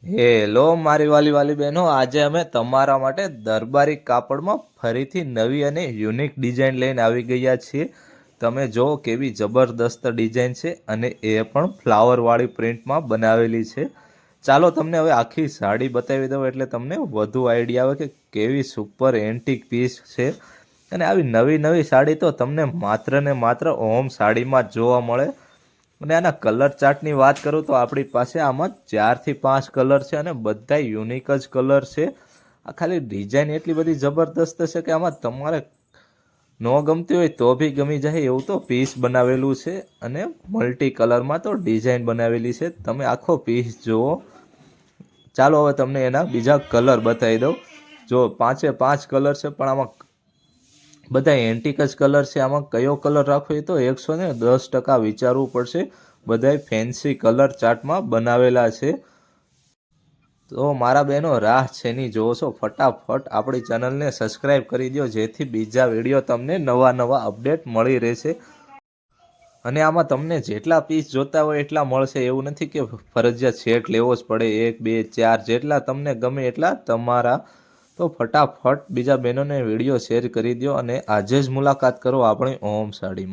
Hello મારી વાલી વાલી બહેનો, આજે અમે તમારા માટે દરબારી કાપડમાં ફરીથી નવી અને યુનિક ડિઝાઇન લઈને આવી ગયા છીએ. તમે જો કેવી જબરદસ્ત ડિઝાઇન છે અને એ પણ ફ્લાવરવાળી પ્રિન્ટમાં બનાવેલી છે. ચાલો તમને હવે આખી સાડી બતાવી દઉં એટલે તમને વધુ આઈડિયા આવે કે કેવી સુપર એન્ટિક પીસ છે. અને આવી નવી નવી સાડી તો તમને માત્ર ને માત્ર ઓમ સાડીમાં જ જોવા મળે. અને આના કલર ચાર્ટની વાત કરું તો આપણી પાસે આમાં 4 થી 5 કલર છે અને બધા યુનિક જ કલર છે. આ ખાલી ડિઝાઇન એટલી બધી જબરદસ્ત છે કે આમાં તમારે ન ગમતી હોય તો બી ગમી જાય એવું તો પીસ બનાવેલું છે. અને મલ્ટી કલરમાં તો ડિઝાઇન બનાવેલી છે. તમે આખો પીસ જુઓ. ચાલો હવે તમને એના બીજા કલર બતાવી દઉં. જો 5 કલર છે પણ આમાં બધા એન્ટિક જ કલર છે. આમાં કયો કલર રાખવો એ તો 110% વિચારવું પડશે. બધાય ફેન્સી કલર ચાર્ટમાં બનાવેલા છે. તો મારા બહેનો રાહ છેની જોવો છો, ફટાફટ આપણી ચેનલને સબસ્ક્રાઈબ કરી દો જેથી બીજા વિડીયો તમને નવા અપડેટ મળી રહેશે. અને આમાં તમને જેટલા પીસ જોતા હોય એટલા મળશે. એવું નથી કે ફરજિયાત સેટ લેવો જ પડે. 1 2 4 જેટલા તમને ગમે એટલા તમારા. તો ફટાફટ બીજા બહેનોને વિડીયો શેર કરી દો અને આજે જ મુલાકાત કરો આપણી ઓમ સાડીમાં.